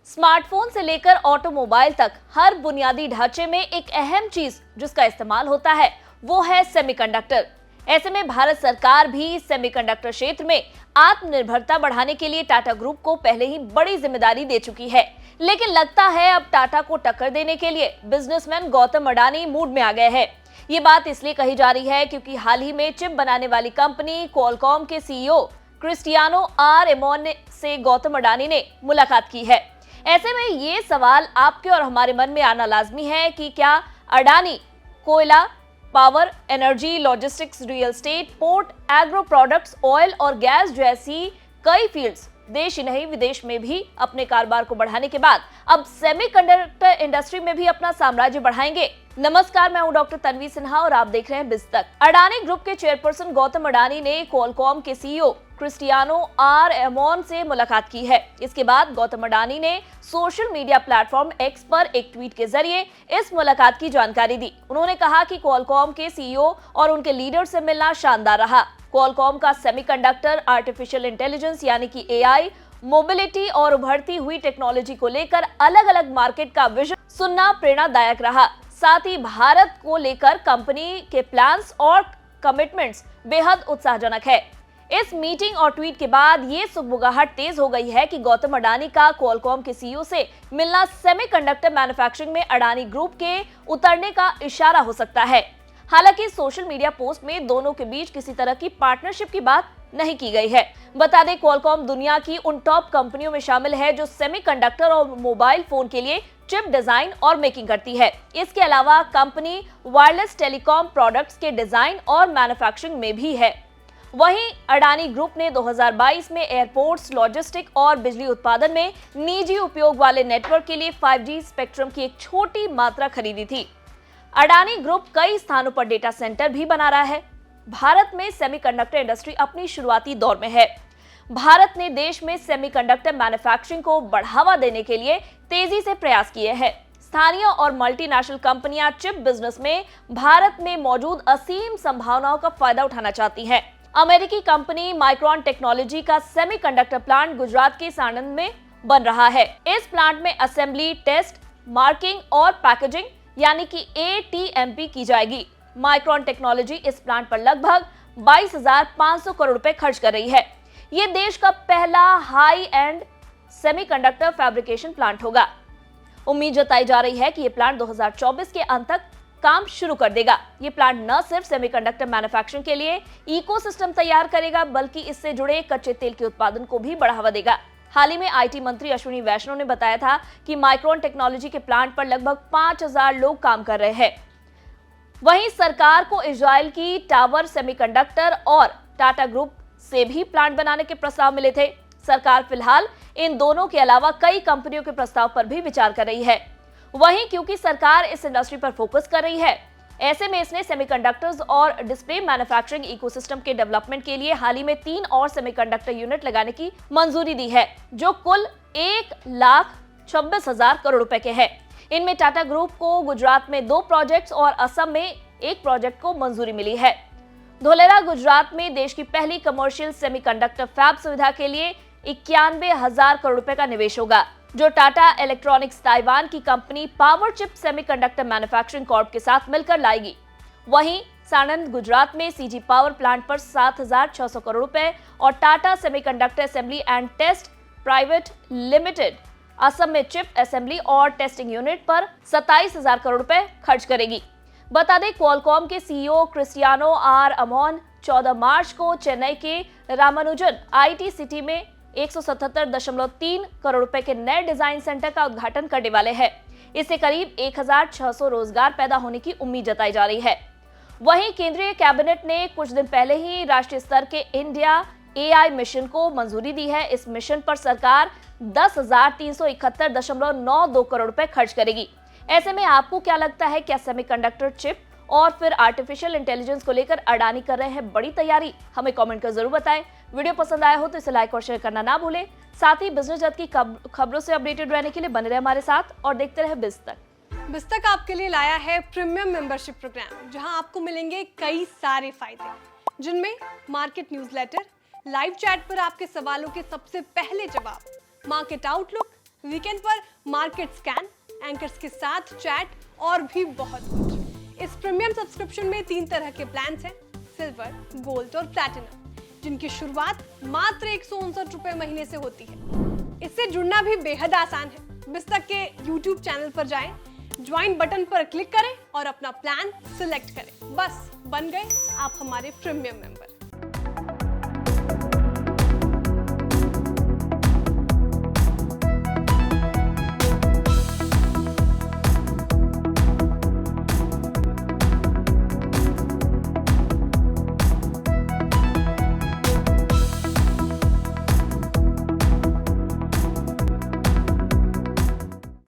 Smartphone से लेकर automobile तक हर बुनियादी ढांचे में एक अहम चीज जिसका इस्तेमाल होता है वो है सेमीकंडक्टर। ऐसे में भारत सरकार भी सेमीकंडक्टर क्षेत्र में आत्मनिर्भरता बढ़ाने के लिए टाटा ग्रुप को पहले ही बड़ी जिम्मेदारी दे चुकी है। लेकिन लगता है अब टाटा को टक्कर देने के लिए बिजनेसमैन गौतम अडानी मूड में आ गए हैं। ये बात इसलिए कही जा रही है क्योंकि हाल ही में चिप बनाने वाली कंपनी क्वालकॉम के सीईओ क्रिस्टियानो आर एमोन से गौतम अडानी ने मुलाकात की है। ऐसे में ये सवाल आपके और हमारे मन में आना लाजमी है कि क्या अडानी कोयला, power, energy, logistics, real estate, port, agro products, oil और गैस जैसी कई फील्ड्स देश ही नहीं विदेश में भी अपने कारोबार को बढ़ाने के बाद अब सेमीकंडक्टर इंडस्ट्री में भी अपना साम्राज्य बढ़ाएंगे। नमस्कार, मैं हूं डॉक्टर तन्वी सिन्हा और आप देख रहे हैं बिज तक। अडानी ग्रुप के चेयरपर्सन गौतम अडानी ने क्वालकॉम के सीईओ क्रिस्टियानो आर एमोन से मुलाकात की है। इसके बाद गौतम अडानी ने सोशल मीडिया प्लेटफॉर्म एक्स पर एक ट्वीट के जरिए इस मुलाकात की जानकारी दी। उन्होंने कहा कि क्वालकॉम के सीईओ और उनके लीडर से मिलना शानदार रहा। क्वालकॉम का सेमीकंडक्टर, आर्टिफिशियल इंटेलिजेंस यानी कि एआई, मोबिलिटी और उभरती हुई टेक्नोलॉजी को लेकर अलग अलग मार्केट का विजन सुनना प्रेरणादायक रहा। साथ ही भारत को लेकर कंपनी के प्लान्स और कमिटमेंट्स बेहद उत्साहजनक है। इस मीटिंग और ट्वीट के बाद ये सुगबुगाहट तेज हो गई है कि गौतम अडानी का क्वालकॉम के सीईओ से मिलना सेमीकंडक्टर मैन्युफैक्चरिंग में अडानी ग्रुप के उतरने का इशारा हो सकता है। हालांकि सोशल मीडिया पोस्ट में दोनों के बीच किसी तरह की पार्टनरशिप की बात नहीं की गई है। बता दें, क्वालकॉम दुनिया की उन टॉप कंपनियों में शामिल है जो सेमीकंडक्टर और मोबाइल फोन के लिए चिप डिजाइन और मेकिंग करती है। इसके अलावा कंपनी वायरलेस टेलीकॉम प्रोडक्ट्स के डिजाइन और मैन्युफैक्चरिंग में भी है। वहीं अडानी ग्रुप ने 2022 में एयरपोर्ट्स, लॉजिस्टिक और बिजली उत्पादन में निजी उपयोग वाले नेटवर्क के लिए 5G स्पेक्ट्रम की एक छोटी मात्रा खरीदी थी। अडानी ग्रुप कई स्थानों पर डेटा सेंटर भी बना रहा है। भारत में सेमीकंडक्टर इंडस्ट्री अपनी शुरुआती दौर में है। भारत ने देश में सेमीकंडक्टर मैन्युफैक्चरिंग को बढ़ावा देने के लिए तेजी से प्रयास किए हैं। स्थानीय और मल्टीनेशनल कंपनियां चिप बिजनेस में भारत में मौजूद असीम संभावनाओं का फायदा उठाना चाहती हैं। अमेरिकी कंपनी माइक्रोन टेक्नोलॉजी का सेमीकंडक्टर प्लांट गुजरात के साणंद में बन रहा है। इस प्लांट में असेंबली, टेस्ट, मार्किंग और पैकेजिंग यानी कि ATMP की जाएगी। माइक्रोन टेक्नोलॉजी इस प्लांट पर लगभग 22,500 करोड़ रुपए खर्च कर रही है। ये देश का पहला high and semiconductor fabrication plant होगा। उम्मीद जताई जा रही है कि ये प्लांट 2024 के अंत तक काम शुरू कर देगा। ये प्लांट न सिर्फ सेमीकंडक्टर मैन्युफैक्चरिंग के लिए इकोसिस्टम तैयार करेगा बल्कि इससे जुड़े कच्चे तेल के उत्पादन को भी बढ़ावा देगा। हाल ही में IT मंत्री अश्विनी वैष्णव ने बताया था कि माइक्रोन टेक्नोलॉजी के प्लांट पर लगभग 5,000 लोग काम कर रहे हैं। वहीं सरकार को इजराइल की टावर सेमीकंडक्टर और टाटा ग्रुप से भी प्लांट बनाने के प्रस्ताव मिले थे। सरकार फिलहाल इन दोनों के अलावा कई कंपनियों के प्रस्ताव पर भी विचार कर रही है। वहीं क्योंकि सरकार इस इंडस्ट्री पर फोकस कर रही है, ऐसे में इसने सेमीकंडक्टर्स और डिस्प्ले मैन्युफैक्चरिंग इकोसिस्टम के डेवलपमेंट के लिए हाल ही में 3 और सेमीकंडक्टर यूनिट लगाने की मंजूरी दी है, जो कुल 1,26,000 करोड़ रुपए के हैं। इनमें टाटा ग्रुप को गुजरात में 2 प्रोजेक्ट्स और असम में 1 प्रोजेक्ट को मंजूरी मिली है। धोलेरा गुजरात में देश की पहली कमर्शियल सेमीकंडक्टर फैब सुविधा के लिए 91,000 करोड़ रुपए का निवेश होगा, जो टाटा इलेक्ट्रॉनिक्स ताइवान की company power chip semiconductor manufacturing Corp के साथ मिलकर लाएगी। वहीं साणंद गुजरात में CG पावर प्लांट पर 7,600 करोड़ रुपए और Tata semiconductor assembly and test private limited Assam में चिप असेंबली और टेस्टिंग यूनिट पर 27,000 करोड़ रुपए खर्च करेगी। बता दें, क्वालकॉम के सीईओ क्रिस्टियानो आर एमोन 14 मार्च को चेन्नई के रामानुजन IT सिटी में 177.3 करोड़ रुपए के नए डिजाइन सेंटर का उद्घाटन करने वाले हैं। इससे करीब 1,600 रोजगार पैदा होने की उम्मीद जताई जा रही है। वहीं केंद्रीय कैबिनेट ने कुछ दिन पहले ही राष्ट्रीय स्तर के इंडिया AI मिशन को मंजूरी दी है। इस मिशन पर सरकार 10,371.92 करोड़ रुपए खर्च करेगी। ऐसे में आपको क्या लगता है, क्या सेमीकंडक्टर चिप और फिर आर्टिफिशियल इंटेलिजेंस को लेकर अडानी कर रहे हैं बड़ी तैयारी? हमें कमेंट कर जरूर बताएं। वीडियो पसंद आया हो तो इसे लाइक और शेयर करना ना भूलें। साथ ही बिजनेस जगत की खबरों से अपडेटेड रहने के लिए बने रहे हमारे साथ और देखते रहे बिज तक। बिज तक आपके लिए लाया है प्रीमियम मेंबरशिप प्रोग्राम, जहां आपको मिलेंगे कई सारे फायदे, जिनमें मार्केट न्यूज़लेटर, लाइव चैट पर आपके सवालों के सबसे पहले जवाब, मार्केट आउटलुक, वीकेंड पर मार्केट स्कैन, एंकर्स के साथ चैट और भी बहुत कुछ। इस प्रीमियम सब्सक्रिप्शन में 3 तरह के प्लान्स हैं, सिल्वर, गोल्ड और प्लैटिनम, जिनकी शुरुआत मात्र 159 रुपए महीने से होती है। इससे जुड़ना भी बेहद आसान है। बिस्तक के YouTube चैनल पर जाएं, ज्वाइन बटन पर क्लिक करें और अपना प्लान सिलेक्ट करें। बस बन गए आप हमारे प्रीमियम मेंबर।